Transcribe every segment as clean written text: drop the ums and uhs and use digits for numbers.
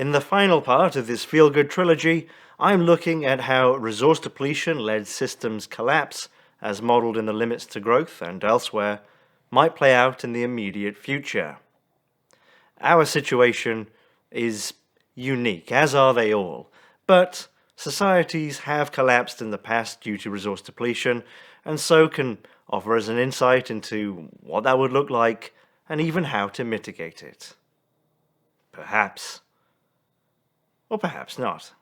In the final part of this feel-good trilogy, I'm looking at how resource depletion led systems collapse, as modelled in the Limits to Growth and elsewhere, might play out in the immediate future. Our situation is unique, as are they all, but societies have collapsed in the past due to resource depletion, and so can offer us an insight into what that would look like and even how to mitigate it. Perhaps. Or perhaps not.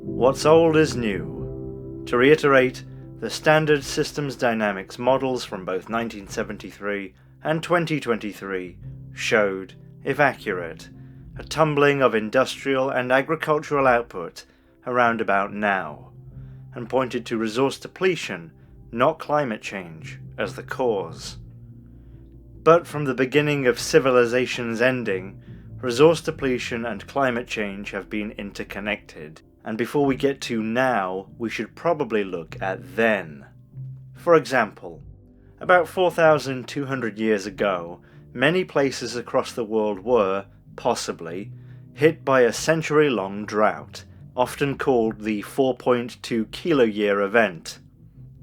What's old is new. To reiterate, the standard systems dynamics models from both 1973 and 2023 showed, if accurate, a tumbling of industrial and agricultural output around about now, and pointed to resource depletion, not climate change, as the cause. But from the beginning of civilization's ending, resource depletion and climate change have been interconnected. And before we get to now, we should probably look at then. For example, about 4,200 years ago, many places across the world were, possibly, hit by a century-long drought, often called the 4.2 kiloyear event.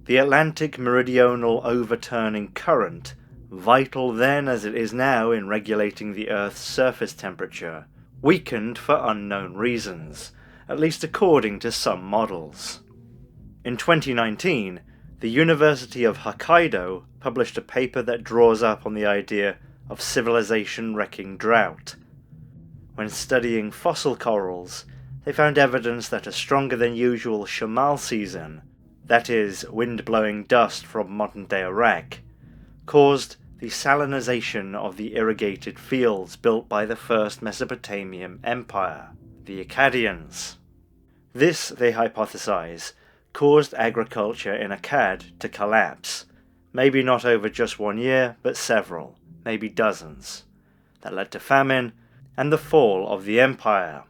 The Atlantic meridional overturning current, vital then as it is now in regulating the Earth's surface temperature, weakened for unknown reasons, at least according to some models. In 2019, the University of Hokkaido published a paper that draws up on the idea of civilization-wrecking drought. When studying fossil corals, they found evidence that a stronger than usual shamal season, that is, wind-blowing dust from modern-day Iraq, caused the salinization of the irrigated fields built by the first Mesopotamian Empire, the Akkadians. This, they hypothesize, caused agriculture in Akkad to collapse, maybe not over just 1 year, but several, maybe dozens. That led to famine and the fall of the empire.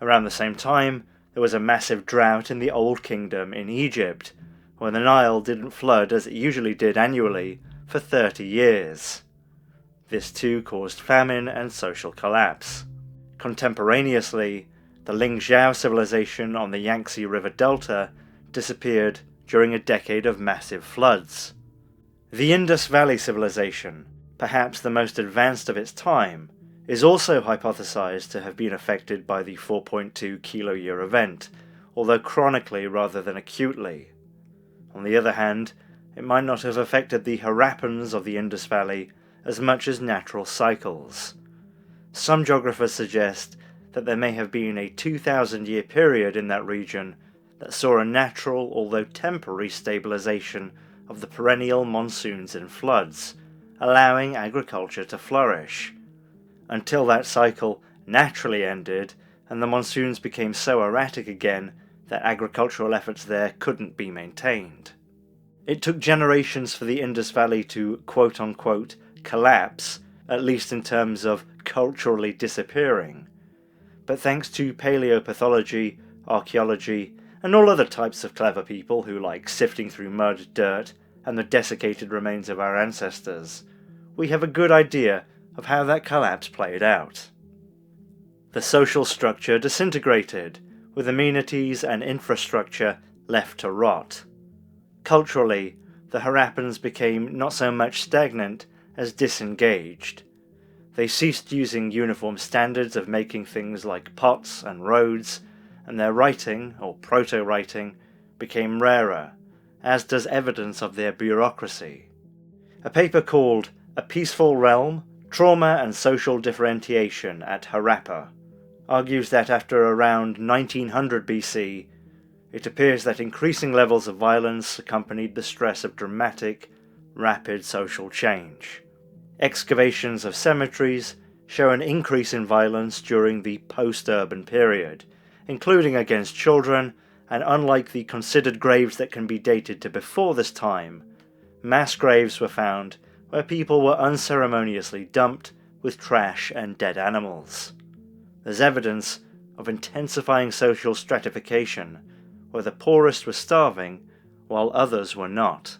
Around the same time, there was a massive drought in the Old Kingdom in Egypt, where the Nile didn't flood as it usually did annually for 30 years. This too caused famine and social collapse. Contemporaneously, the Lingzhou civilization on the Yangtze River Delta disappeared during a decade of massive floods. The Indus Valley civilization, perhaps the most advanced of its time, is also hypothesized to have been affected by the 4.2 kiloyear event, although chronically rather than acutely. On the other hand, it might not have affected the Harappans of the Indus Valley as much as natural cycles. Some geographers suggest that there may have been a 2,000-year period in that region that saw a natural, although temporary, stabilization of the perennial monsoons and floods, allowing agriculture to flourish, until that cycle naturally ended and the monsoons became so erratic again that agricultural efforts there couldn't be maintained. It took generations for the Indus Valley to quote-unquote collapse, at least in terms of culturally disappearing. But thanks to paleopathology, archaeology, and all other types of clever people who like sifting through mud, dirt, and the desiccated remains of our ancestors, we have a good idea of how that collapse played out. The social structure disintegrated, with amenities and infrastructure left to rot. Culturally, the Harappans became not so much stagnant as disengaged. They ceased using uniform standards of making things like pots and roads, and their writing, or proto-writing, became rarer, as does evidence of their bureaucracy. A paper called A Peaceful Realm, Trauma and Social Differentiation at Harappa argues that after around 1900 BC, it appears that increasing levels of violence accompanied the stress of dramatic, rapid social change. Excavations of cemeteries show an increase in violence during the post-urban period, including against children, and unlike the considered graves that can be dated to before this time, mass graves were found where people were unceremoniously dumped with trash and dead animals. There's evidence of intensifying social stratification, where the poorest were starving while others were not.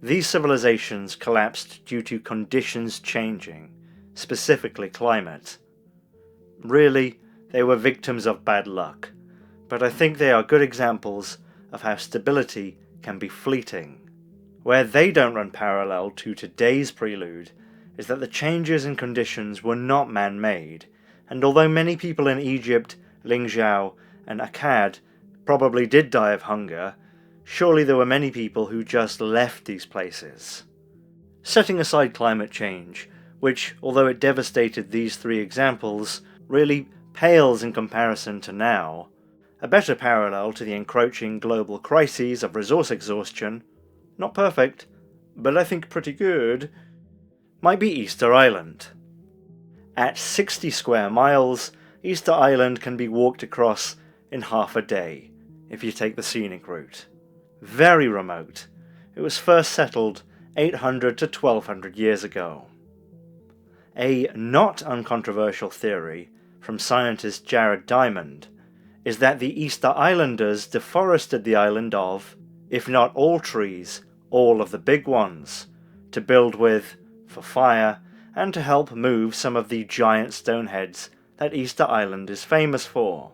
These civilizations collapsed due to conditions changing, specifically climate. Really, they were victims of bad luck, but I think they are good examples of how stability can be fleeting. Where they don't run parallel to today's prelude is that the changes in conditions were not man-made, and although many people in Egypt, Lingzhou, and Akkad probably did die of hunger, surely there were many people who just left these places. Setting aside climate change, which, although it devastated these three examples, really pales in comparison to now, a better parallel to the encroaching global crises of resource exhaustion, not perfect, but I think pretty good, might be Easter Island. At 60 square miles, Easter Island can be walked across in half a day, if you take the scenic route. Very remote. It was first settled 800 to 1200 years ago. A not uncontroversial theory from scientist Jared Diamond is that the Easter Islanders deforested the island of, if not all trees, all of the big ones, to build with, for fire, and to help move some of the giant stone heads that Easter Island is famous for.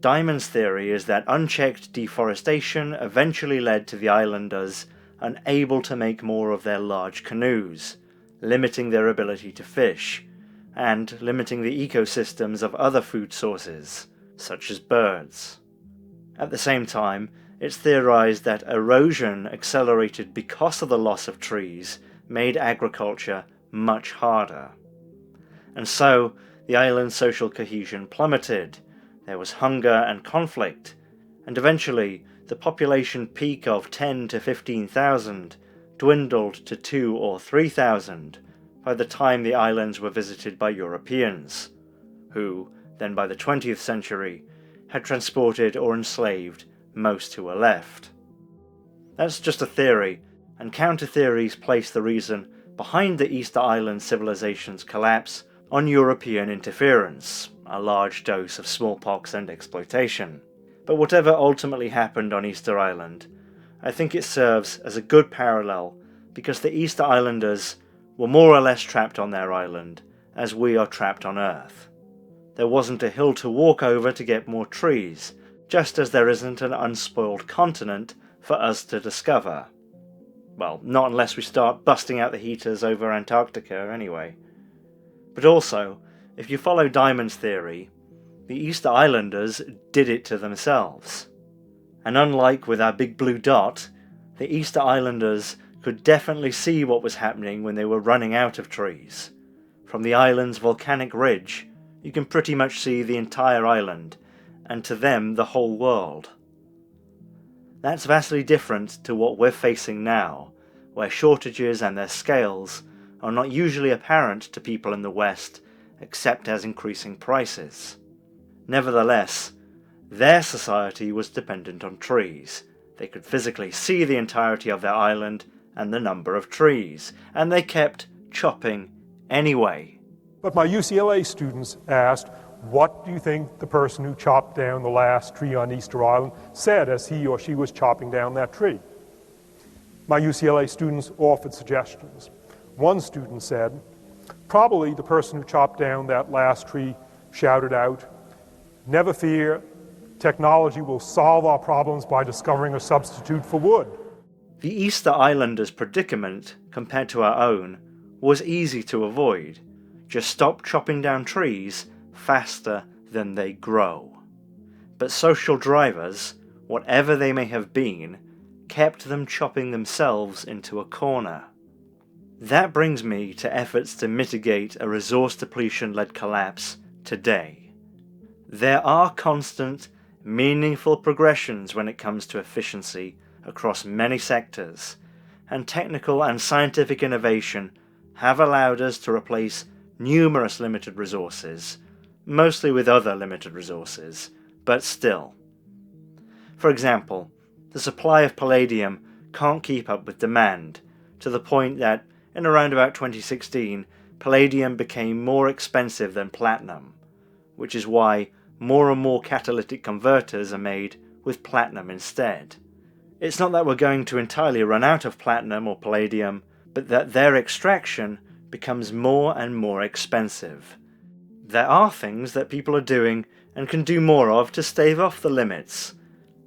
Diamond's theory is that unchecked deforestation eventually led to the islanders unable to make more of their large canoes, limiting their ability to fish, and limiting the ecosystems of other food sources, such as birds. At the same time, it's theorized that erosion accelerated because of the loss of trees made agriculture much harder. And so, the island's social cohesion plummeted, there was hunger and conflict, and eventually the population peak of 10 to 15,000 dwindled to 2 or 3,000 by the time the islands were visited by Europeans, who, then by the 20th century, had transported or enslaved most who were left. That's just a theory, and counter-theories place the reason behind the Easter Island civilization's collapse on European interference, a large dose of smallpox and exploitation. But whatever ultimately happened on Easter Island, I think it serves as a good parallel because the Easter Islanders were more or less trapped on their island as we are trapped on Earth. There wasn't a hill to walk over to get more trees, just as there isn't an unspoiled continent for us to discover. Well, not unless we start busting out the heaters over Antarctica anyway. But also, if you follow Diamond's theory, the Easter Islanders did it to themselves. And unlike with our big blue dot, the Easter Islanders could definitely see what was happening when they were running out of trees. From the island's volcanic ridge, you can pretty much see the entire island, and to them the whole world. That's vastly different to what we're facing now, where shortages and their scales are not usually apparent to people in the West except as increasing prices. Nevertheless, their society was dependent on trees. They could physically see the entirety of their island and the number of trees, and they kept chopping anyway. But my UCLA students asked, what do you think the person who chopped down the last tree on Easter Island said as he or she was chopping down that tree? My UCLA students offered suggestions. One student said, probably the person who chopped down that last tree shouted out, "Never fear, technology will solve our problems by discovering a substitute for wood." The Easter Islanders' predicament, compared to our own, was easy to avoid. Just stop chopping down trees faster than they grow. But social drivers, whatever they may have been, kept them chopping themselves into a corner. That brings me to efforts to mitigate a resource depletion-led collapse today. There are constant, meaningful progressions when it comes to efficiency across many sectors, and technical and scientific innovation have allowed us to replace numerous limited resources, mostly with other limited resources, but still. For example, the supply of palladium can't keep up with demand, to the point that In around about 2016, palladium became more expensive than platinum, which is why more and more catalytic converters are made with platinum instead. It's not that we're going to entirely run out of platinum or palladium, but that their extraction becomes more and more expensive. There are things that people are doing and can do more of to stave off the limits.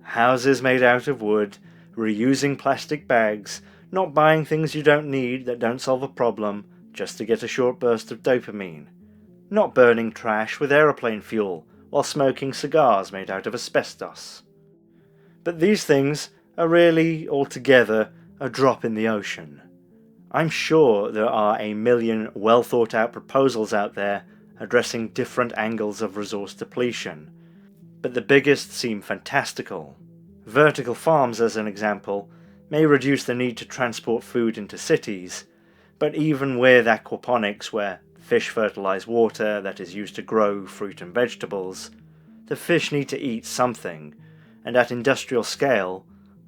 Houses made out of wood, reusing plastic bags, not buying things you don't need that don't solve a problem just to get a short burst of dopamine, not burning trash with aeroplane fuel while smoking cigars made out of asbestos. But these things are really, altogether, a drop in the ocean. I'm sure there are a million well thought out proposals out there addressing different angles of resource depletion, but the biggest seem fantastical. Vertical farms, as an example, may reduce the need to transport food into cities, but even with aquaponics, where fish fertilize water that is used to grow fruit and vegetables, the fish need to eat something, and at industrial scale,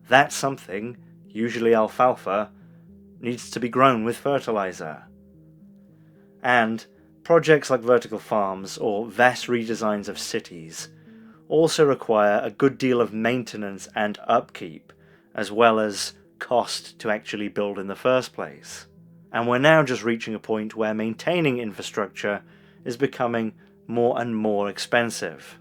that something, usually alfalfa, needs to be grown with fertilizer. And projects like vertical farms or vast redesigns of cities also require a good deal of maintenance and upkeep, as well as cost to actually build in the first place. And we're now just reaching a point where maintaining infrastructure is becoming more and more expensive.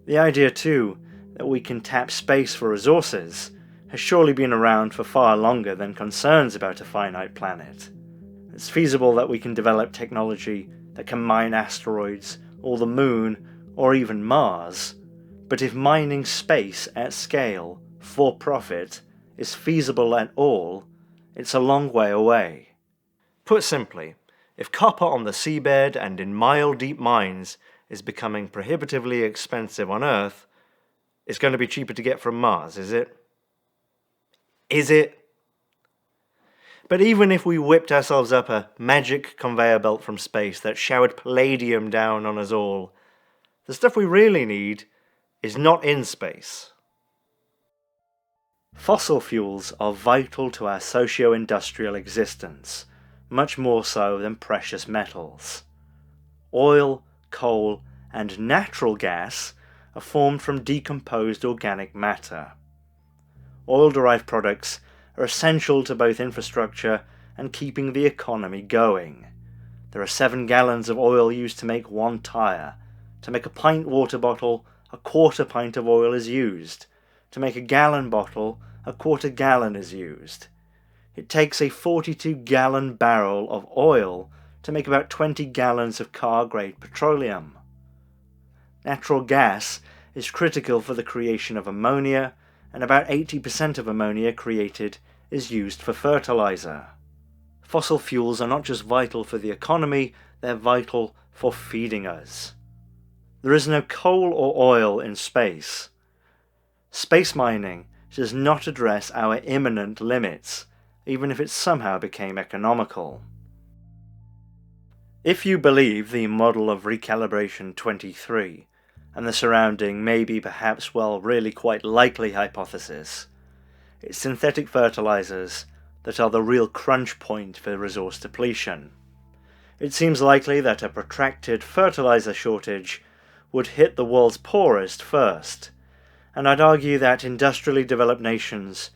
The idea too that we can tap space for resources has surely been around for far longer than concerns about a finite planet. It's feasible that we can develop technology that can mine asteroids, or the moon, or even Mars, but if mining space at scale, for profit, is feasible at all, it's a long way away. Put simply, if copper on the seabed and in mile-deep mines is becoming prohibitively expensive on Earth, it's going to be cheaper to get from Mars, is it? Is it? But even if we whipped ourselves up a magic conveyor belt from space that showered palladium down on us all, the stuff we really need is not in space. Fossil fuels are vital to our socio-industrial existence, much more so than precious metals. Oil, coal, and natural gas are formed from decomposed organic matter. Oil-derived products are essential to both infrastructure and keeping the economy going. There are 7 gallons of oil used to make 1 tire. To make a pint water bottle, a quarter pint of oil is used. To make a gallon bottle, a quarter gallon is used. It takes a 42-gallon barrel of oil to make about 20 gallons of car-grade petroleum. Natural gas is critical for the creation of ammonia, and about 80% of ammonia created is used for fertilizer. Fossil fuels are not just vital for the economy, they're vital for feeding us. There is no coal or oil in space. Space mining does not address our imminent limits, even if it somehow became economical. If you believe the model of recalibration 23, and the surrounding maybe perhaps really quite likely hypothesis, it's synthetic fertilizers that are the real crunch point for resource depletion. It seems likely that a protracted fertilizer shortage would hit the world's poorest first, and I'd argue that industrially developed nations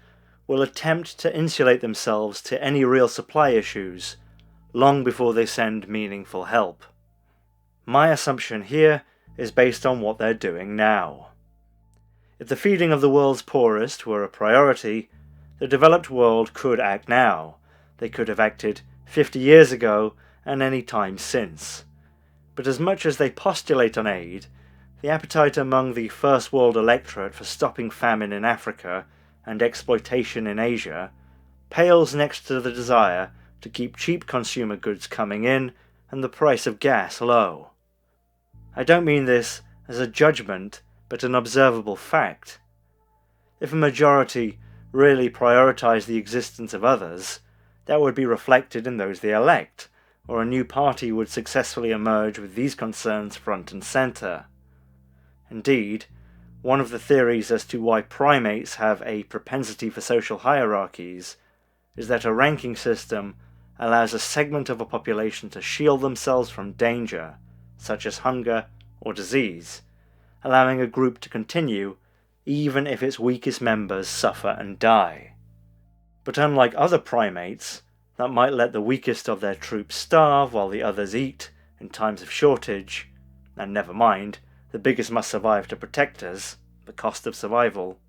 will attempt to insulate themselves to any real supply issues long before they send meaningful help. My assumption here is based on what they're doing now. If the feeding of the world's poorest were a priority, the developed world could act now. They could have acted 50 years ago and any time since. But as much as they postulate on aid, the appetite among the first world electorate for stopping famine in Africa and exploitation in Asia pales next to the desire to keep cheap consumer goods coming in and the price of gas low. I don't mean this as a judgment, but an observable fact. If a majority really prioritize the existence of others, that would be reflected in those they elect, or a new party would successfully emerge with these concerns front and center. Indeed, one of the theories as to why primates have a propensity for social hierarchies is that a ranking system allows a segment of a population to shield themselves from danger, such as hunger or disease, allowing a group to continue even if its weakest members suffer and die. But unlike other primates, that might let the weakest of their troops starve while the others eat in times of shortage, and never mind, the biggest must survive to protect us, the cost of survival,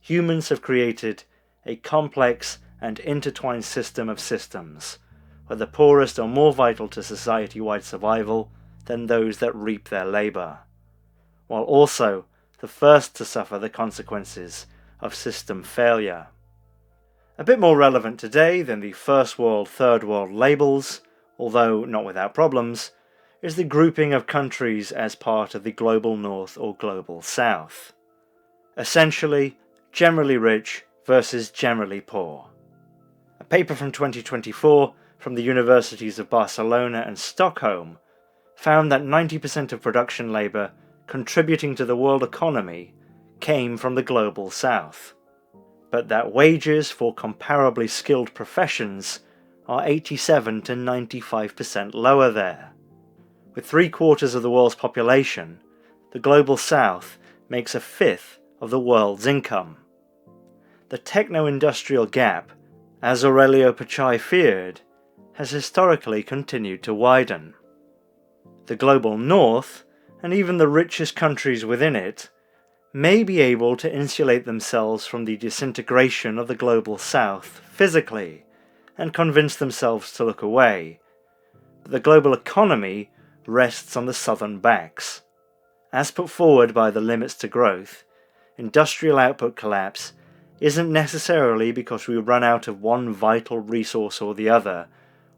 humans have created a complex and intertwined system of systems, where the poorest are more vital to society-wide survival than those that reap their labour, while also the first to suffer the consequences of system failure. A bit more relevant today than the First World, Third World labels, although not without problems, is the grouping of countries as part of the Global North or Global South. Essentially, generally rich versus generally poor. A paper from 2024 from the universities of Barcelona and Stockholm found that 90% of production labour contributing to the world economy came from the Global South, but that wages for comparably skilled professions are 87 to 95% lower there. With 3/4 of the world's population, the Global South makes a fifth of the world's income. The techno-industrial gap, as Aurelio Pachai feared, has historically continued to widen. The Global North, and even the richest countries within it, may be able to insulate themselves from the disintegration of the Global South physically, and convince themselves to look away. But the global economy rests on the southern backs. As put forward by the limits to growth, industrial output collapse isn't necessarily because we run out of one vital resource or the other,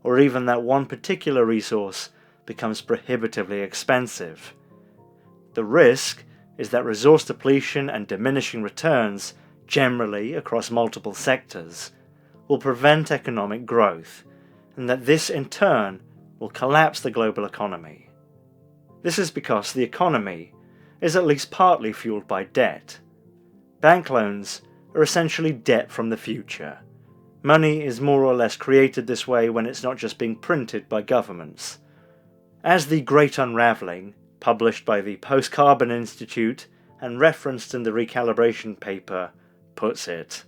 or even that one particular resource becomes prohibitively expensive. The risk is that resource depletion and diminishing returns, generally across multiple sectors, will prevent economic growth, and that this in turn will collapse the global economy. This is because the economy is at least partly fueled by debt. Bank loans are essentially debt from the future. Money is more or less created this way when it's not just being printed by governments. As the Great Unravelling, published by the Post-Carbon Institute and referenced in the recalibration paper, puts it,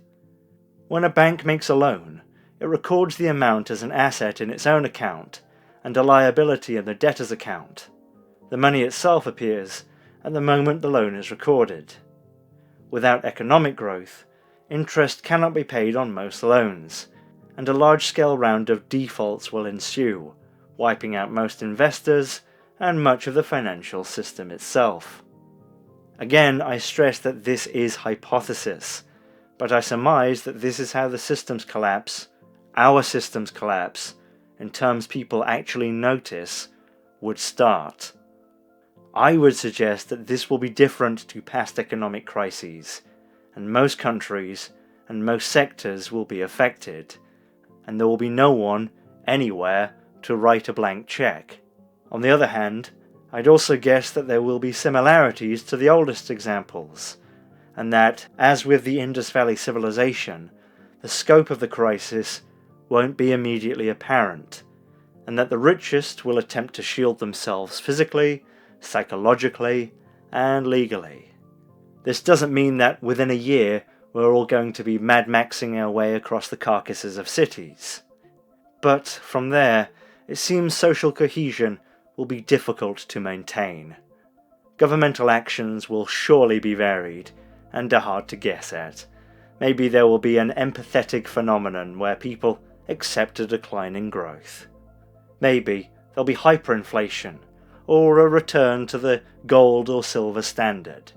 when a bank makes a loan, it records the amount as an asset in its own account and a liability in the debtor's account. The money itself appears at the moment the loan is recorded. Without economic growth, interest cannot be paid on most loans, and a large-scale round of defaults will ensue, wiping out most investors and much of the financial system itself. Again, I stress that this is hypothesis, but I surmise that this is how the systems collapse, our systems collapse, in terms people actually notice, would start. I would suggest that this will be different to past economic crises, and most countries and most sectors will be affected, and there will be no one, anywhere, to write a blank check. On the other hand, I'd also guess that there will be similarities to the oldest examples, and that, as with the Indus Valley civilization, the scope of the crisis won't be immediately apparent, and that the richest will attempt to shield themselves physically, psychologically, and legally. This doesn't mean that within a year we're all going to be Mad Maxing our way across the carcasses of cities. But from there, it seems social cohesion will be difficult to maintain. Governmental actions will surely be varied, and are hard to guess at. Maybe there will be an empathetic phenomenon where people accept a decline in growth. Maybe there'll be hyperinflation, or a return to the gold or silver standard.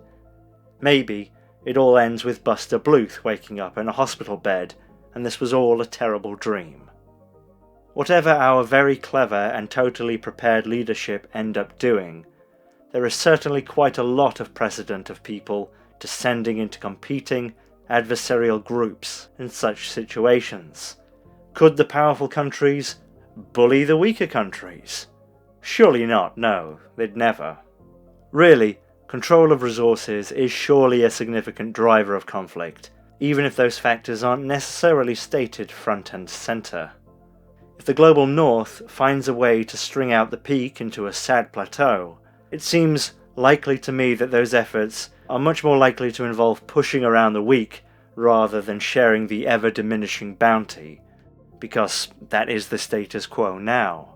Maybe it all ends with Buster Bluth waking up in a hospital bed, and this was all a terrible dream. Whatever our very clever and totally prepared leadership end up doing, there is certainly quite a lot of precedent of people descending into competing, adversarial groups in such situations. Could the powerful countries bully the weaker countries? Surely not, no, they'd never. Really, control of resources is surely a significant driver of conflict, even if those factors aren't necessarily stated front and centre. If the global north finds a way to string out the peak into a sad plateau, it seems likely to me that those efforts are much more likely to involve pushing around the weak rather than sharing the ever-diminishing bounty, because that is the status quo now.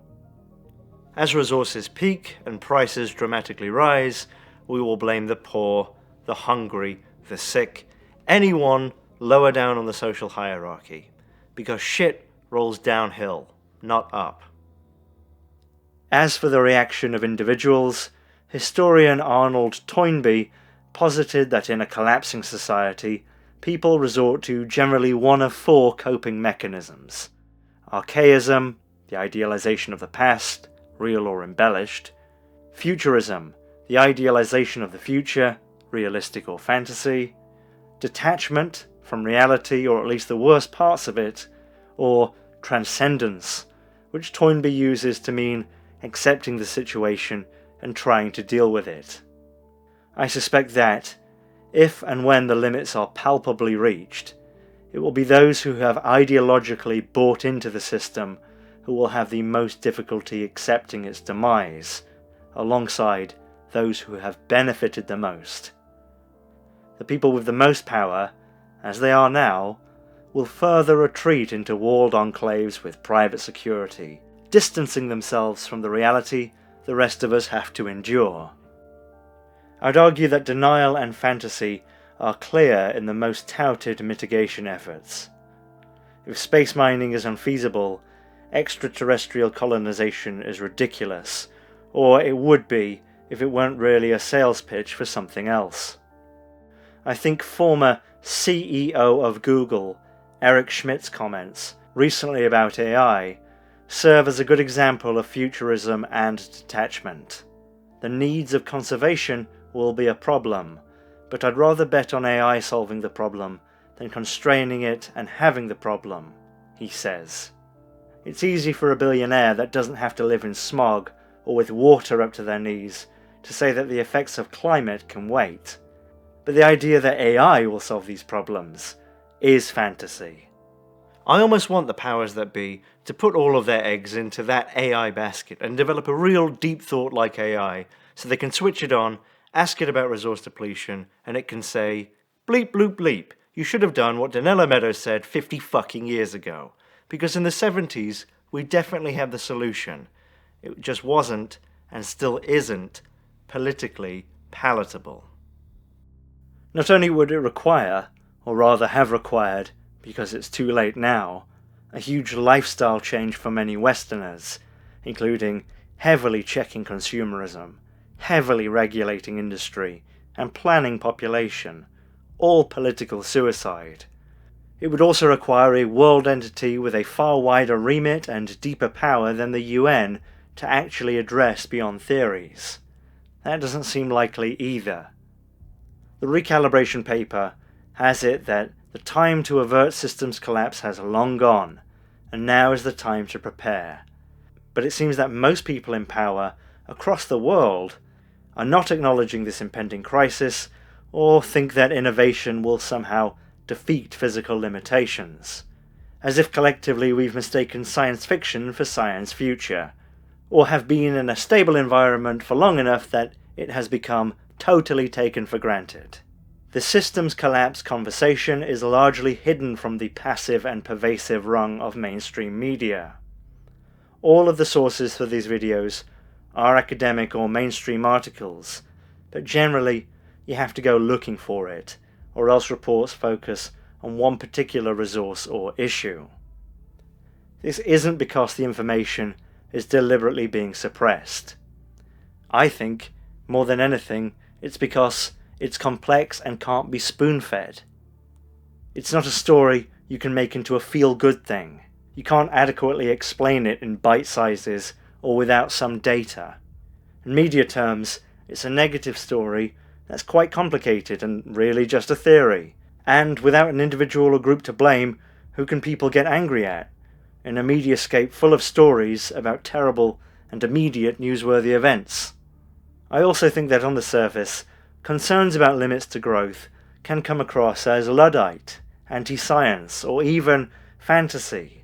As resources peak and prices dramatically rise, we will blame the poor, the hungry, the sick, anyone lower down on the social hierarchy, because shit rolls downhill, not up. As for the reaction of individuals, historian Arnold Toynbee posited that in a collapsing society, people resort to generally one of four coping mechanisms: archaism, the idealization of the past, real or embellished; futurism, the idealization of the future, realistic or fantasy; detachment from reality, or at least the worst parts of it; or transcendence, which Toynbee uses to mean accepting the situation and trying to deal with it. I suspect that, if and when the limits are palpably reached, it will be those who have ideologically bought into the system who will have the most difficulty accepting its demise, alongside those who have benefited the most. The people with the most power, as they are now, will further retreat into walled enclaves with private security, distancing themselves from the reality the rest of us have to endure. I'd argue that denial and fantasy are clear in the most touted mitigation efforts. If space mining is unfeasible, extraterrestrial colonization is ridiculous, or it would be if it weren't really a sales pitch for something else. I think former CEO of Google, Eric Schmidt's comments recently about AI serve as a good example of futurism and detachment. The needs of conservation will be a problem, but I'd rather bet on AI solving the problem than constraining it and having the problem, he says. It's easy for a billionaire that doesn't have to live in smog or with water up to their knees to say that the effects of climate can wait. But the idea that AI will solve these problems is fantasy. I almost want the powers that be to put all of their eggs into that AI basket and develop a real deep thought like AI, so they can switch it on, ask it about resource depletion, and it can say, bleep bloop bleep, you should have done what Donella Meadows said 50 fucking years ago. Because in the 70s, we definitely had the solution. It just wasn't, and still isn't, politically palatable. Not only would it require, or rather have required, because it's too late now, a huge lifestyle change for many Westerners, including heavily checking consumerism, heavily regulating industry, and planning population, all political suicide. It would also require a world entity with a far wider remit and deeper power than the UN to actually address beyond theories. That doesn't seem likely either. The recalibration paper has it that the time to avert systems collapse has long gone, and now is the time to prepare. But it seems that most people in power across the world are not acknowledging this impending crisis, or think that innovation will somehow defeat physical limitations, as if collectively we've mistaken science fiction for science future, or have been in a stable environment for long enough that it has become totally taken for granted. The systems collapse conversation is largely hidden from the passive and pervasive rung of mainstream media. All of the sources for these videos are academic or mainstream articles, but generally you have to go looking for it, or else reports focus on one particular resource or issue. This isn't because the information is deliberately being suppressed. I think, more than anything, it's because it's complex and can't be spoon-fed. It's not a story you can make into a feel-good thing. You can't adequately explain it in bite sizes or without some data. In media terms, it's a negative story that's quite complicated and really just a theory. And without an individual or group to blame, who can people get angry at? In a mediascape full of stories about terrible and immediate newsworthy events. I also think that on the surface, concerns about limits to growth can come across as Luddite, anti-science, or even fantasy.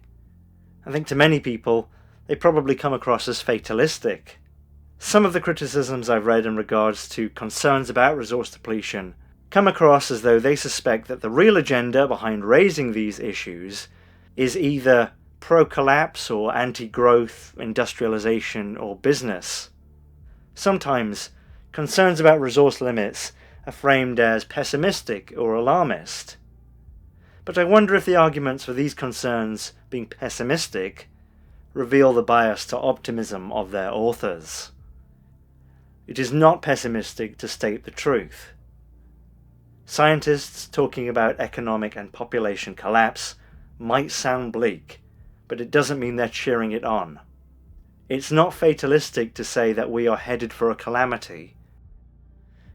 I think to many people, they probably come across as fatalistic. Some of the criticisms I've read in regards to concerns about resource depletion come across as though they suspect that the real agenda behind raising these issues is either pro-collapse or anti-growth, industrialization, or business. Sometimes, concerns about resource limits are framed as pessimistic or alarmist. But I wonder if the arguments for these concerns being pessimistic reveal the bias to optimism of their authors. It is not pessimistic to state the truth. Scientists talking about economic and population collapse might sound bleak, but it doesn't mean they're cheering it on. It's not fatalistic to say that we are headed for a calamity.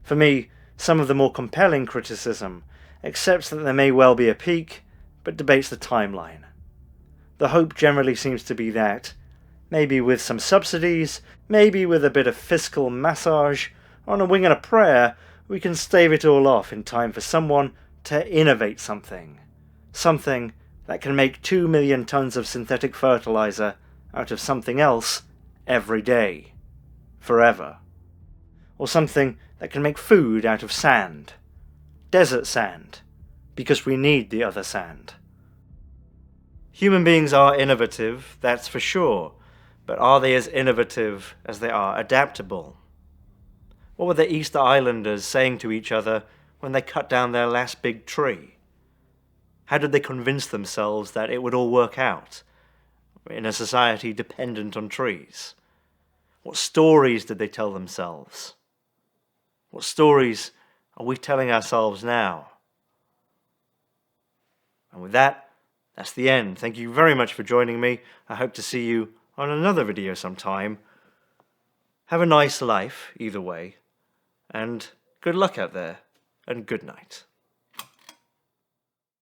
For me, some of the more compelling criticism accepts that there may well be a peak, but debates the timeline. The hope generally seems to be that, maybe with some subsidies, maybe with a bit of fiscal massage, on a wing and a prayer, we can stave it all off in time for someone to innovate something. Something that can make 2 million tons of synthetic fertilizer out of something else every day. Forever. Or something that can make food out of sand. Desert sand. Because we need the other sand. Human beings are innovative, that's for sure, but are they as innovative as they are adaptable? What were the Easter Islanders saying to each other when they cut down their last big tree? How did they convince themselves that it would all work out in a society dependent on trees? What stories did they tell themselves? What stories are we telling ourselves now? And with that, that's the end. Thank you very much for joining me. I hope to see you on another video sometime. Have a nice life, either way, and good luck out there, and good night.